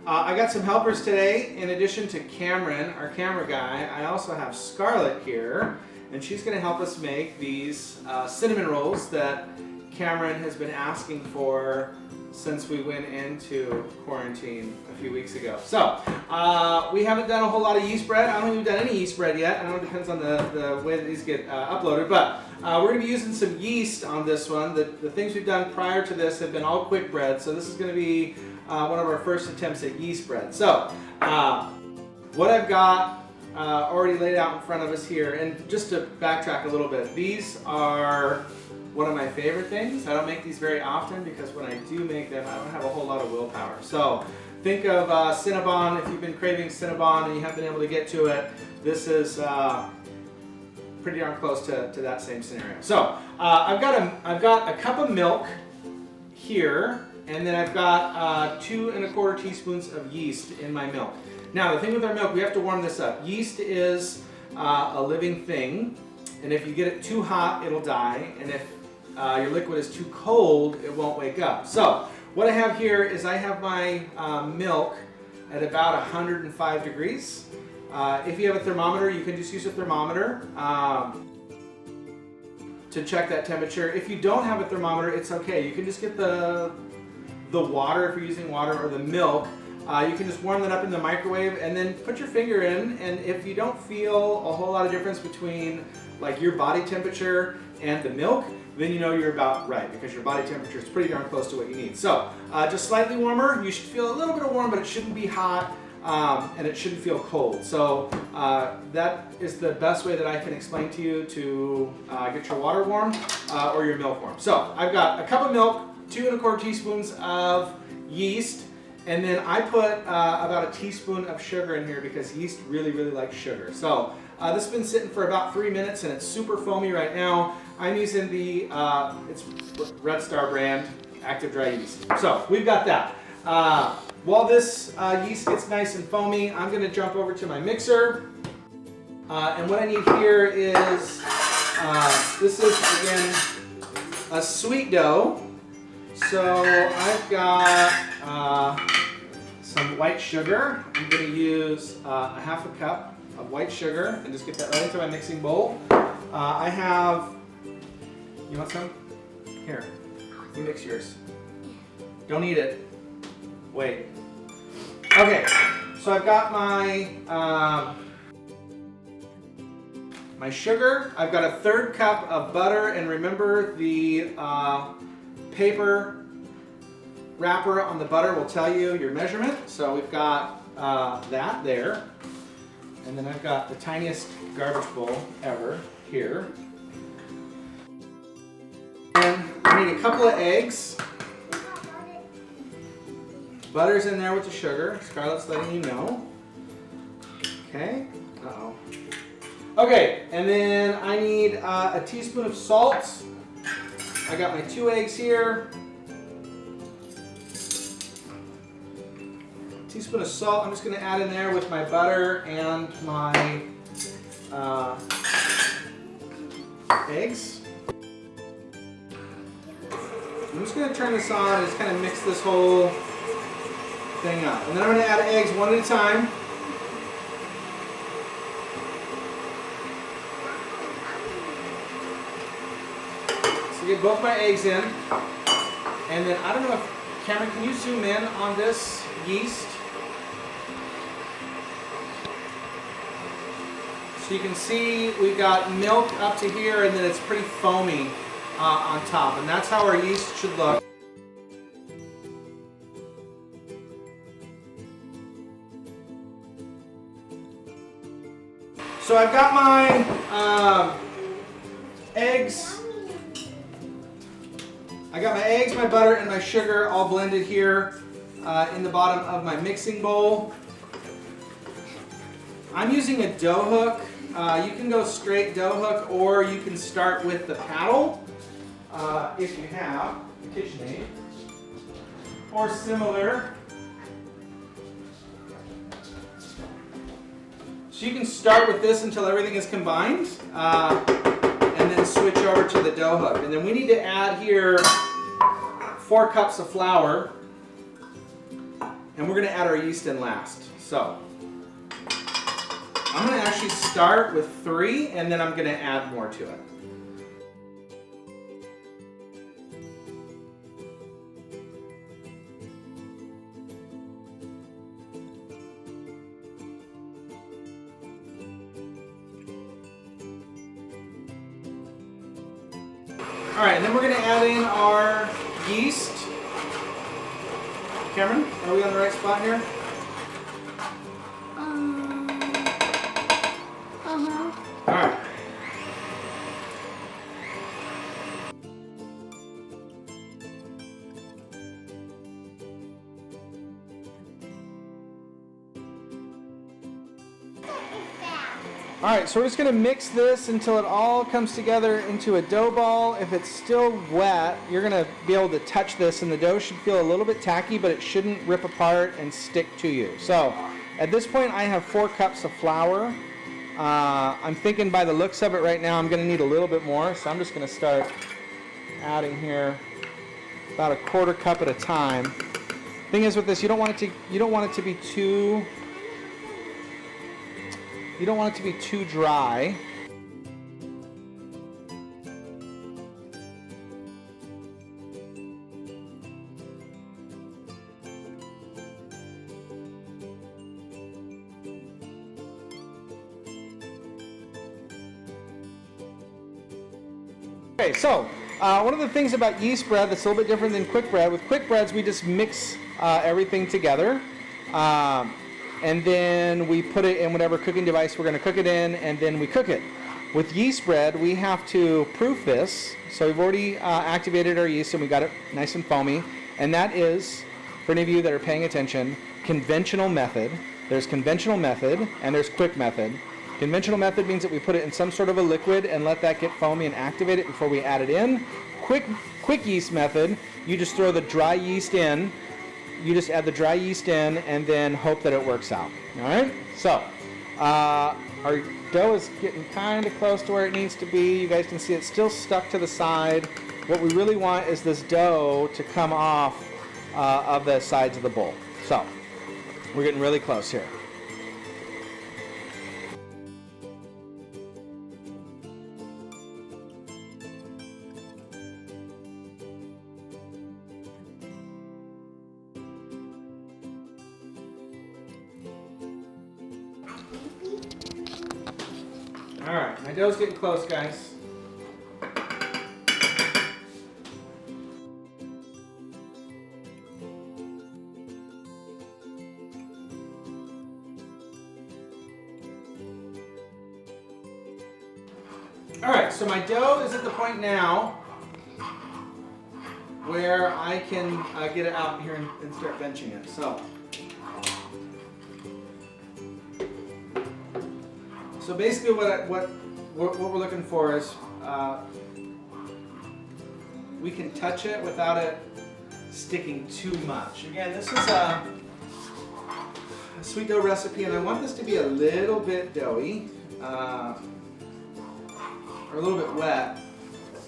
I got some helpers today. In addition to Cameron, our camera guy, I also have Scarlett here, and she's going to help us make these cinnamon rolls that Cameron has been asking for since we went into quarantine a few weeks ago. So, we haven't done a whole lot of yeast bread. I don't think we've done any yeast bread yet. I know it depends on the way that these get uploaded, but we're going to be using some yeast on this one. The things we've done prior to this have been all quick bread, so this is going to be one of our first attempts at yeast bread. So, what I've got already laid out in front of us here, and just to backtrack a little bit, these are one of my favorite things. I don't make these very often because when I do make them, I don't have a whole lot of willpower. So think of Cinnabon. If you've been craving Cinnabon and you haven't been able to get to it, this is pretty darn close to that same scenario. So I've got a cup of milk here, and then I've got 2 1/4 teaspoons of yeast in my milk. Now the thing with our milk, we have to warm this up. Yeast is a living thing, and if you get it too hot, it'll die, and if your liquid is too cold, it won't wake up. So what I have here is I have my milk at about 105 degrees. If you have a thermometer, you can just use a thermometer to check that temperature. If you don't have a thermometer, it's okay. You can just get the water, if you're using water, or the milk. You can just warm that up in the microwave and then put your finger in, and if you don't feel a whole lot of difference between like your body temperature and the milk, then you know you're about right, because your body temperature is pretty darn close to what you need. So just slightly warmer. You should feel a little bit of warm, but it shouldn't be hot, and it shouldn't feel cold. So that is the best way that I can explain to you to get your water warm or your milk warm. So I've got a cup of milk, 2 1/4 teaspoons of yeast, and then I put about a teaspoon of sugar in here because yeast really likes sugar. So this has been sitting for about 3 minutes and it's super foamy right now. I'm using the it's Red Star brand active dry yeast. So we've got that. While this yeast gets nice and foamy, I'm going to jump over to my mixer. And what I need here is, this is again a sweet dough. So I've got some white sugar. I'm going to use a 1/2 cup of white sugar and just get that right into my mixing bowl. I have, you want some? Here, you mix yours. Don't eat it. Wait. Okay, so I've got my my sugar. I've got a 1/3 cup of butter, and remember the paper wrapper on the butter will tell you your measurement. So we've got that there. And then I've got the tiniest garbage bowl ever here. And I need a couple of eggs. Butter's in there with the sugar. Scarlett's letting you know. Okay. Uh-oh. Okay, and then I need a teaspoon of salt. I got my 2 eggs here. Teaspoon of salt. I'm just going to add in there with my butter and my eggs. I'm just going to turn this on and just kind of mix this whole thing up. And then I'm going to add eggs one at a time. So get both my eggs in. And then I don't know if, Cameron, can you zoom in on this yeast? So you can see we've got milk up to here, and then it's pretty foamy on top, and that's how our yeast should look. So I've got my eggs. I got my eggs, my butter, and my sugar all blended here in the bottom of my mixing bowl. I'm using a dough hook. You can go straight dough hook, or you can start with the paddle if you have a KitchenAid or similar. So you can start with this until everything is combined, and then switch over to the dough hook. And then we need to add here 4 cups of flour. and we're going to add our yeast in last. So I'm going to actually start with 3, and then I'm going to add more to it. All right, and then we're going to add in our yeast. Cameron, are we on the right spot here? All right. All right, so we're just going to mix this until it all comes together into a dough ball. If it's still wet, you're going to be able to touch this, and the dough should feel a little bit tacky, but it shouldn't rip apart and stick to you. So at this point, I have 4 cups of flour. I'm thinking by the looks of it right now, I'm going to need a little bit more, so I'm just going to start adding here about a 1/4 cup at a time. Thing is with this, you don't want it to be too dry. Okay, so one of the things about yeast bread that's a little bit different than quick bread, with quick breads we just mix everything together. And then we put it in whatever cooking device we're going to cook it in, and then we cook it. With yeast bread, we have to proof this. So we've already activated our yeast, and we got it nice and foamy. And that is, for any of you that are paying attention, conventional method. There's conventional method, and there's quick method. Conventional method means that we put it in some sort of a liquid and let that get foamy and activate it before we add it in. Quick yeast method, you just throw the dry yeast in. You just add the dry yeast in and then hope that it works out. All right? So our dough is getting kind of close to where it needs to be. You guys can see it's still stuck to the side. What we really want is this dough to come off of the sides of the bowl. So we're getting really close here. All right, my dough's getting close, guys. All right, so my dough is at the point now where I can get it out here and start benching it. So basically what we're looking for is we can touch it without it sticking too much. Again, this is a sweet dough recipe, and I want this to be a little bit doughy or a little bit wet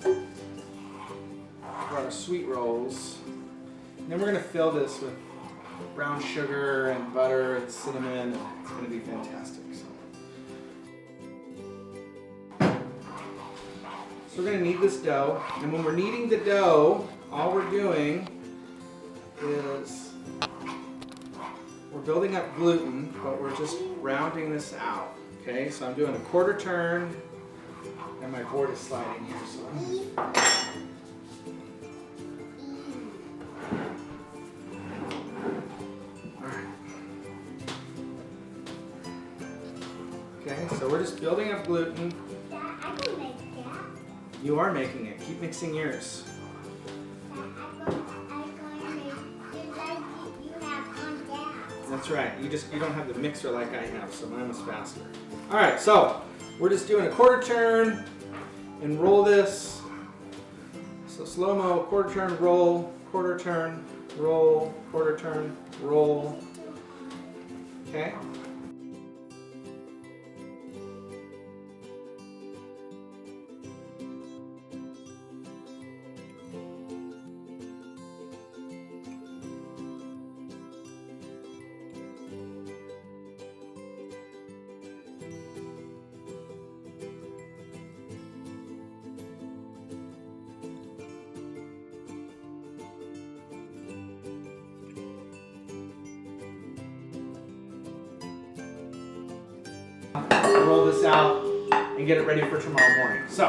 for our sweet rolls. And then we're going to fill this with brown sugar and butter and cinnamon. It's going to be fantastic. So we're going to knead this dough, and when we're kneading the dough, all we're doing is we're building up gluten, but we're just rounding this out. Okay, so I'm doing a 1/4 turn, and my board is sliding here. So okay, so we're just building up gluten. You are making it. Keep mixing yours. That's right. You don't have the mixer like I have, so mine was faster. All right, so we're just doing a 1/4 turn and roll this. So slow-mo, 1/4 turn, roll, 1/4 turn, roll, 1/4 turn, roll. Okay. roll this out and get it ready for tomorrow morning. So,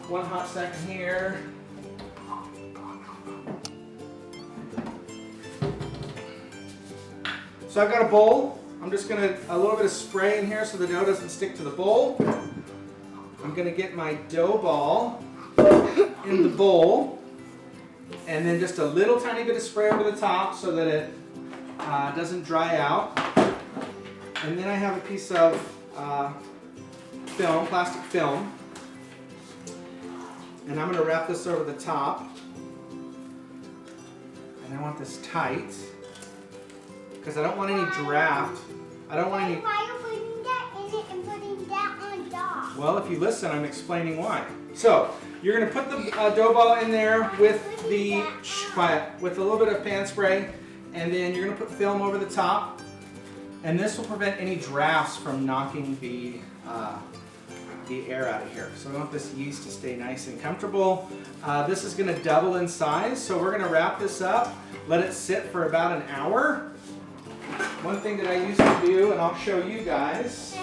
one hot second here. So I've got a bowl. I'm just gonna, a little bit of spray in here so the dough doesn't stick to the bowl. I'm gonna get my dough ball in the bowl, and then just a little tiny bit of spray over the top so that it doesn't dry out. And then I have a piece of film, plastic film, and I'm gonna wrap this over the top. And I want this tight, because I don't want any draft. I don't want any... Why are you putting that in it and putting that on top? Well, if you listen, I'm explaining why. So, you're going to put the dough ball in there with the... quiet. With a little bit of pan spray, and then you're going to put film over the top, and this will prevent any drafts from knocking the air out of here. So we want this yeast to stay nice and comfortable. This is going to double in size, so we're going to wrap this up, let it sit for about an hour. One thing that I used to do, and I'll show you guys,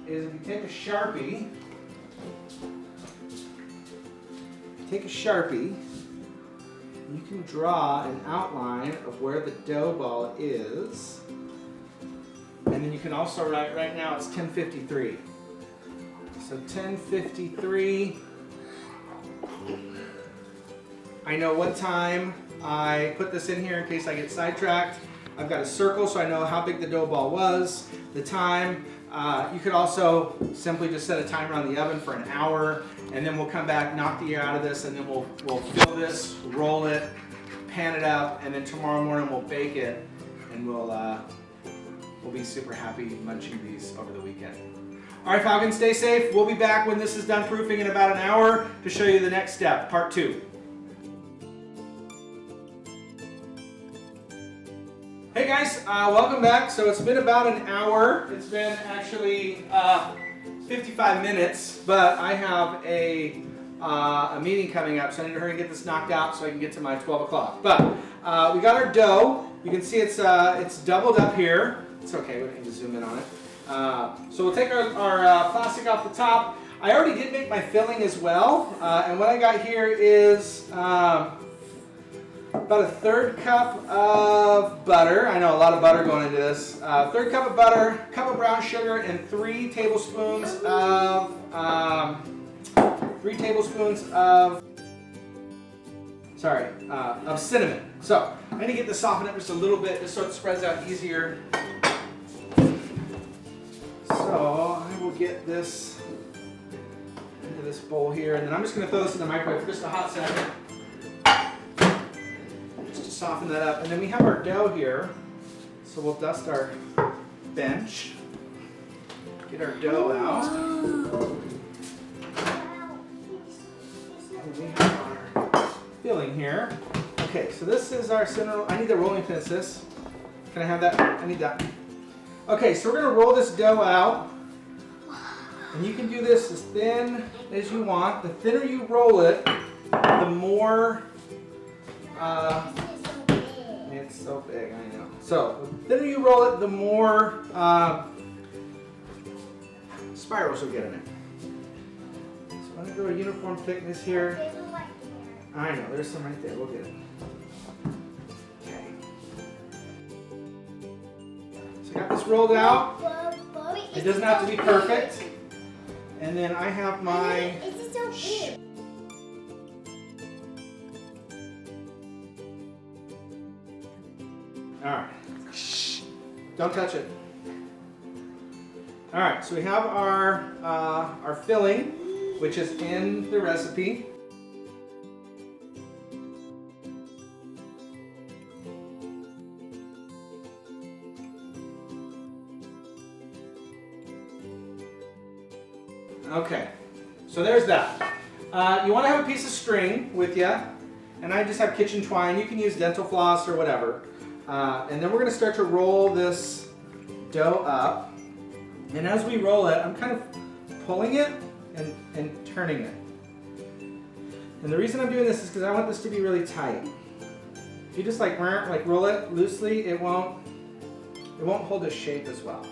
is if you take a Sharpie, you can draw an outline of where the dough ball is, and then you can also write, right now it's 10:53. So 10:53, I know what time I put this in here in case I get sidetracked. I've got a circle so I know how big the dough ball was, the time. You could also simply just set a timer on the oven for an hour, and then we'll come back, knock the air out of this, and then we'll fill this, roll it, pan it up, and then tomorrow morning we'll bake it, and we'll be super happy munching these over the weekend. All right, Falcons, stay safe. We'll be back when this is done proofing in about an hour to show you the next step, part 2. Hey guys, welcome back. So it's been about an hour. It's been actually 55 minutes, but I have a meeting coming up, so I need to hurry and get this knocked out so I can get to my 12 o'clock. But we got our dough. You can see it's doubled up here. It's okay, we can just zoom in on it. So we'll take our plastic off the top. I already did make my filling as well, and what I got here is about a 1/3 cup of butter. I know a lot of butter going into this. 1/3 cup of butter, cup of brown sugar, and 3 tablespoons of cinnamon. So I need to get this softened up just a little bit, just so it spreads out easier. So I will get this into this bowl here, and then I'm just going to throw this in the microwave for just a hot second. Soften that up, and then we have our dough here, so we'll dust our bench, get our dough out, and we have our filling here. Okay, so this is our center. I need the rolling pin assist. Can I have that? I need that. Okay, so we're going to roll this dough out, and you can do this as thin as you want. The thinner you roll it, the more it's so big, I know. So, the thinner you roll it, the more spirals you'll get in it. So, I'm going to do a uniform thickness here. I know, there's some right there. We'll get it. Okay. So, I got this rolled out. It doesn't have to be perfect. And then I have my... It's so big. All right. Shh. Don't touch it. All right. So we have our filling, which is in the recipe. Okay. So there's that. You want to have a piece of string with you, and I just have kitchen twine. You can use dental floss or whatever. And then we're going to start to roll this dough up. And as we roll it, I'm kind of pulling it and turning it. And the reason I'm doing this is because I want this to be really tight. If you just like roll it loosely, it won't It won't hold its shape as well.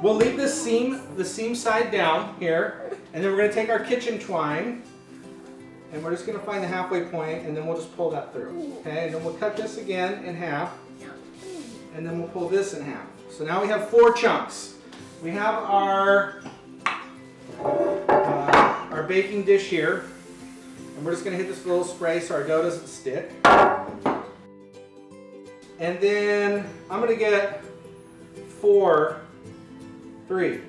We'll leave the seam side down here, and then we're going to take our kitchen twine, and we're just going to find the halfway point, and then we'll just pull that through. Okay, and then we'll cut this again in half, and then we'll pull this in half. So now we have 4 chunks. We have our baking dish here, and we're just going to hit this little spray so our dough doesn't stick. And then I'm going to get 3.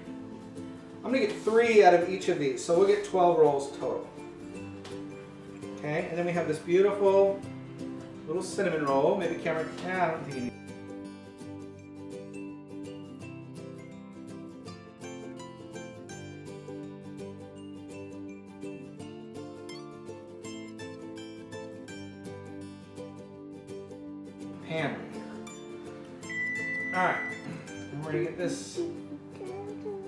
I'm going to get 3 out of each of these, so we'll get 12 rolls total. Okay, and then we have this beautiful little cinnamon roll. Maybe Cameron, I don't think you need. Pan right here. All right, and we're gonna get this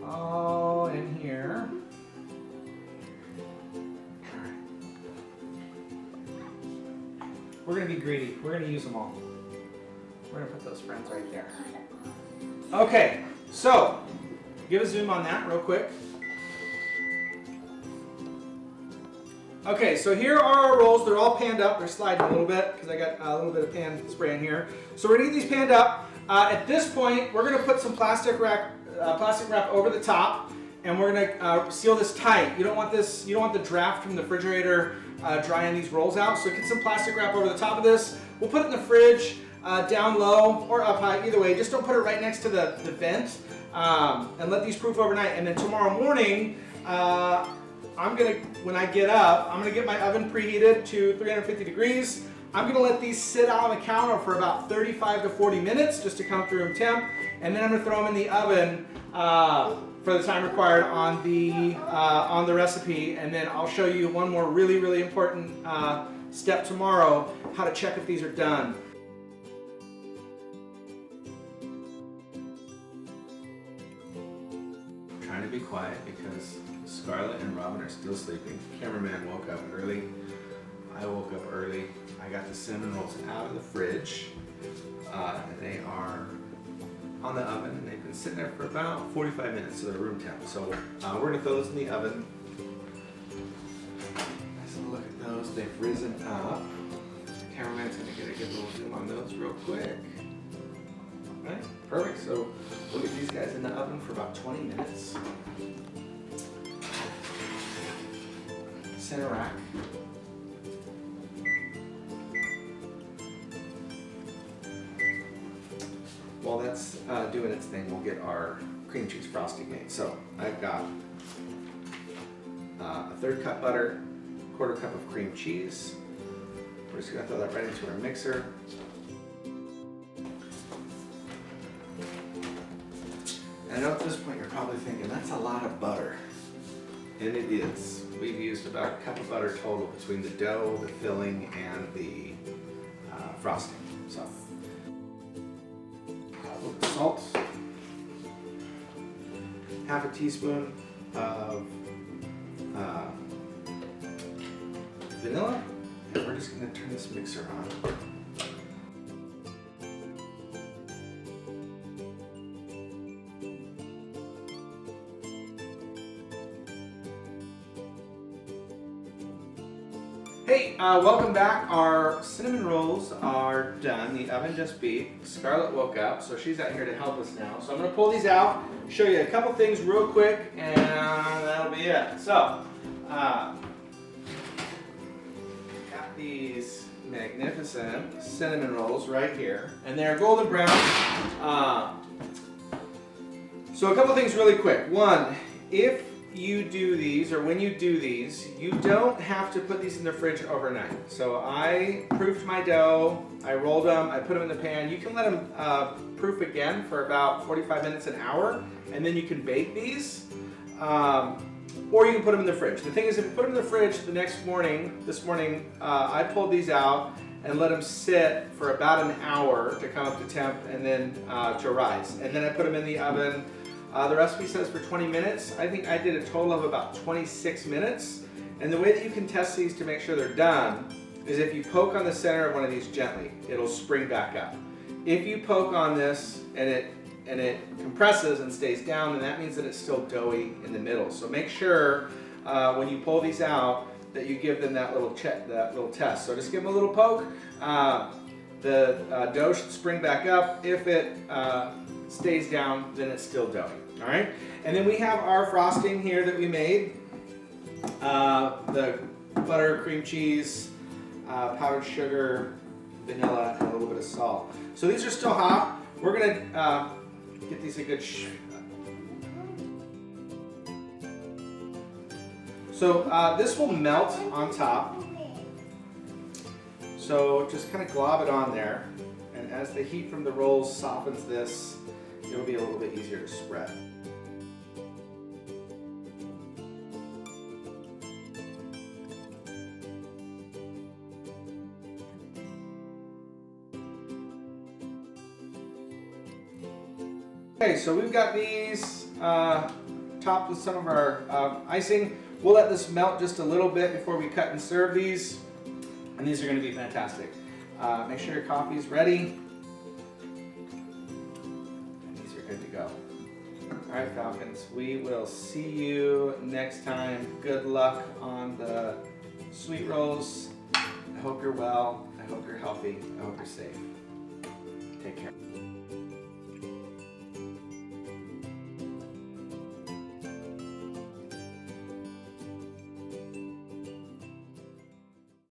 all in here. All right. We're gonna be greedy. We're gonna use them all. We're gonna put those friends right there. Okay, so give a zoom on that real quick. Okay, so here are our rolls. They're all panned up. They're sliding a little bit because I got a little bit of pan spray in here. So we're gonna get these panned up. At this point, we're gonna put some plastic wrap over the top, and we're gonna seal this tight. You don't want this. You don't want the draft from the refrigerator drying these rolls out. So get some plastic wrap over the top of this. We'll put it in the fridge, down low or up high. Either way, just don't put it right next to the vent, and let these proof overnight. And then tomorrow morning. When I get up, I'm gonna get my oven preheated to 350 degrees. I'm gonna let these sit out on the counter for about 35 to 40 minutes just to come through room temp, and then I'm gonna throw them in the oven for the time required on the recipe, and then I'll show you one more really, really important step tomorrow, how to check if these are done. I'm trying to be quiet because Scarlett and Robin are still sleeping. Cameraman woke up early. I woke up early. I got the cinnamon rolls out of the fridge. And they are on the oven, and they've been sitting there for about 45 minutes, so they're room temp. So we're gonna throw those in the oven. Nice little look at those. They've risen up. The cameraman's gonna get a good little zoom on those real quick. Okay, perfect. So we'll get these guys in the oven for about 20 minutes. Center rack. While that's doing its thing, we'll get our cream cheese frosting made. So I've got a 1/3 cup butter, 1/4 cup of cream cheese. We're just gonna throw that right into our mixer. And I know at this point you're probably thinking, that's a lot of butter. And it is. We've used about a cup of butter total between the dough, the filling, and the frosting. So, a little salt, half a teaspoon of vanilla, and we're just going to turn this mixer on. Hey, welcome back. Our cinnamon rolls are done. The oven just beat. Scarlett woke up, so she's out here to help us now. So I'm going to pull these out, show you a couple things real quick, and that'll be it. So, got these magnificent cinnamon rolls right here, and they're golden brown. So a couple things really quick. One, if you do these, or when you do these, you don't have to put these in the fridge overnight. So I proofed my dough, I rolled them, I put them in the pan. You can let them proof again for about 45 minutes, an hour, and then you can bake these. Or you can put them in the fridge. The thing is, if you put them in the fridge this morning, I pulled these out and let them sit for about an hour to come up to temp and then to rise. And then I put them in the oven. The recipe says for 20 minutes. I think I did a total of about 26 minutes. And the way that you can test these to make sure they're done is if you poke on the center of one of these gently, it'll spring back up. If you poke on this and it compresses and stays down, then that means that it's still doughy in the middle. So make sure when you pull these out that you give them that little test. So just give them a little poke. The dough should spring back up. If it stays down, then it's still doughy. All right. And then we have our frosting here that we made. The butter, cream cheese, powdered sugar, vanilla, and a little bit of salt. So these are still hot. We're gonna get these a good. So this will melt on top. So just kind of glob it on there, and as the heat from the rolls softens this, it'll be a little bit easier to spread. Okay, so we've got these topped with some of our icing. We'll let this melt just a little bit before we cut and serve these, and these are going to be fantastic. Make sure your coffee is ready, and these are good to go. All right, Falcons, we will see you next time. Good luck on the sweet rolls. I hope you're well. I hope you're healthy. I hope you're safe. Take care.